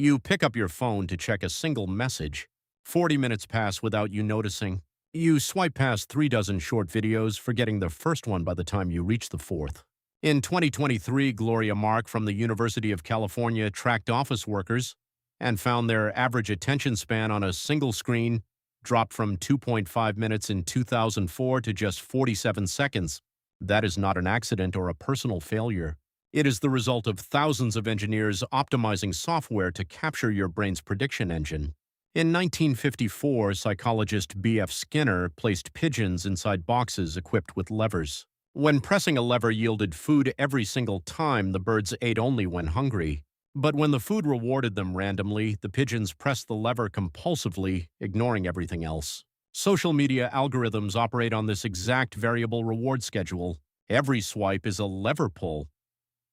You pick up your phone to check a single message. 40 minutes pass without you noticing. You swipe past 3 dozen short videos, forgetting the first one by the time you reach the fourth. In 2023, Gloria Mark from the University of California tracked office workers and found their average attention span on a single screen dropped from 2.5 minutes in 2004 to just 47 seconds. That is not an accident or a personal failure. It is the result of thousands of engineers optimizing software to capture your brain's prediction engine. In 1954, psychologist B.F. Skinner placed pigeons inside boxes equipped with levers. When pressing a lever yielded food every single time, the birds ate only when hungry. But when the food rewarded them randomly, the pigeons pressed the lever compulsively, ignoring everything else. Social media algorithms operate on this exact variable reward schedule. Every swipe is a lever pull.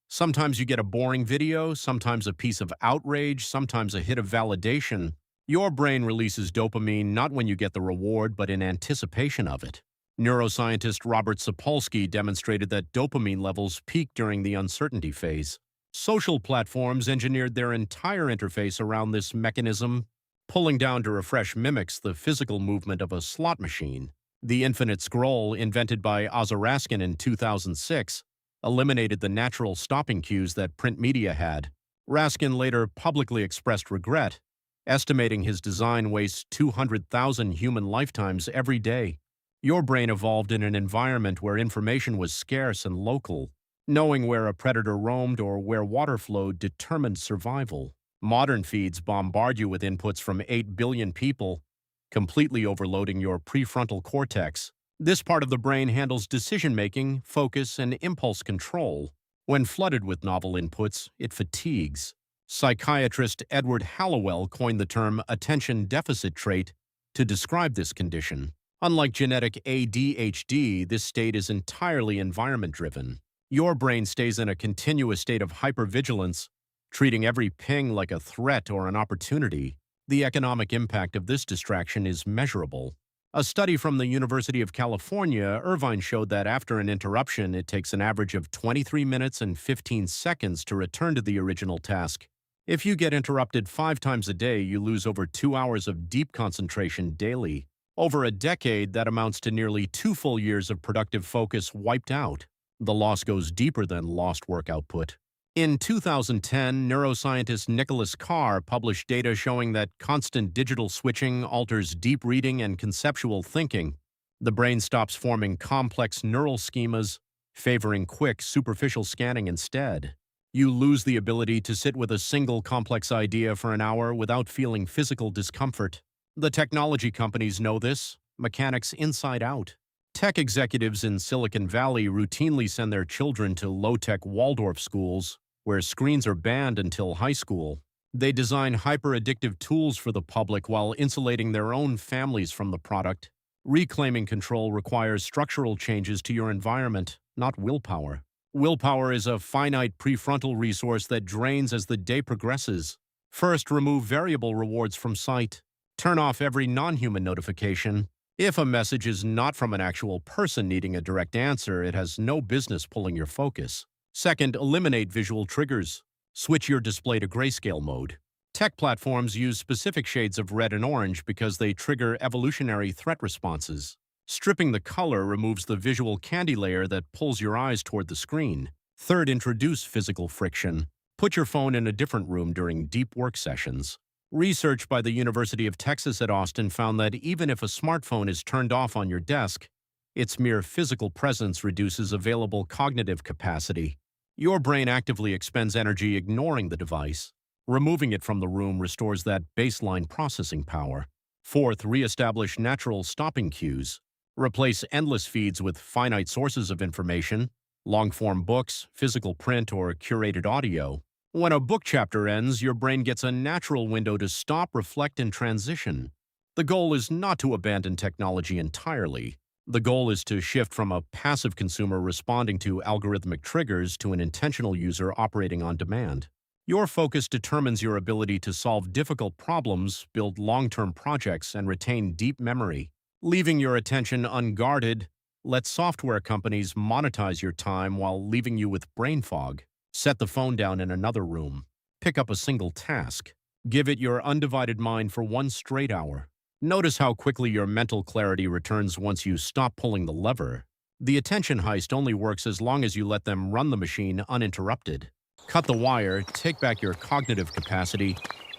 Sometimes you get a boring video, sometimes a piece of outrage, sometimes a hit of validation. Your brain releases dopamine not when you get the reward, but in anticipation of it. Neuroscientist Robert Sapolsky demonstrated that dopamine levels peak during the uncertainty phase. Social platforms engineered their entire interface around this mechanism. Pulling down to refresh mimics the physical movement of a slot machine. The infinite scroll, invented by Ozzy Raskin in 2006, eliminated the natural stopping cues that print media had. Raskin later publicly expressed regret, estimating his design wastes 200,000 human lifetimes every day. Your brain evolved in an environment where information was scarce and local. Knowing where a predator roamed or where water flowed determined survival. Modern feeds bombard you with inputs from 8 billion people, completely overloading your prefrontal cortex. This part of the brain handles decision-making, focus, and impulse control. When flooded with novel inputs, it fatigues. Psychiatrist Edward Hallowell coined the term attention deficit trait to describe this condition. Unlike genetic ADHD, this state is entirely environment-driven. Your brain stays in a continuous state of hypervigilance, treating every ping like a threat or an opportunity. The economic impact of this distraction is measurable. A study from the University of California, Irvine, showed that after an interruption, it takes an average of 23 minutes and 15 seconds to return to the original task. If you get interrupted 5 times a day, you lose over 2 hours of deep concentration daily. Over a decade, that amounts to nearly 2 full years of productive focus wiped out. The loss goes deeper than lost work output. In 2010, neuroscientist Nicholas Carr published data showing that constant digital switching alters deep reading and conceptual thinking. The brain stops forming complex neural schemas, favoring quick, superficial scanning instead. You lose the ability to sit with a single complex idea for an hour without feeling physical discomfort. The technology companies know this, mechanics inside out. Tech executives in Silicon Valley routinely send their children to low-tech Waldorf schools, where screens are banned until high school. They design hyper-addictive tools for the public while insulating their own families from the product. Reclaiming control requires structural changes to your environment, not willpower. Willpower is a finite prefrontal resource that drains as the day progresses. First, remove variable rewards from sight. Turn off every non-human notification. If a message is not from an actual person needing a direct answer, it has no business pulling your focus. Second, eliminate visual triggers. Switch your display to grayscale mode. Tech platforms use specific shades of red and orange because they trigger evolutionary threat responses. Stripping the color removes the visual candy layer that pulls your eyes toward the screen. Third, introduce physical friction. Put your phone in a different room during deep work sessions. Research by the University of Texas at Austin found that even if a smartphone is turned off on your desk, its mere physical presence reduces available cognitive capacity. Your brain actively expends energy ignoring the device. Removing it from the room restores that baseline processing power. Fourth, reestablish natural stopping cues. Replace endless feeds with finite sources of information, long-form books, physical print, or curated audio. When a book chapter ends, your brain gets a natural window to stop, reflect, and transition. The goal is not to abandon technology entirely. The goal is to shift from a passive consumer responding to algorithmic triggers to an intentional user operating on demand. Your focus determines your ability to solve difficult problems, build long-term projects, and retain deep memory. Leaving your attention unguarded, let software companies monetize your time while leaving you with brain fog. Set the phone down in another room. Pick up a single task. Give it your undivided mind for 1 straight hour. Notice how quickly your mental clarity returns once you stop pulling the lever. The attention heist only works as long as you let them run the machine uninterrupted. Cut the wire, take back your cognitive capacity,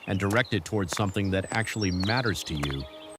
and direct it towards something that actually matters to you.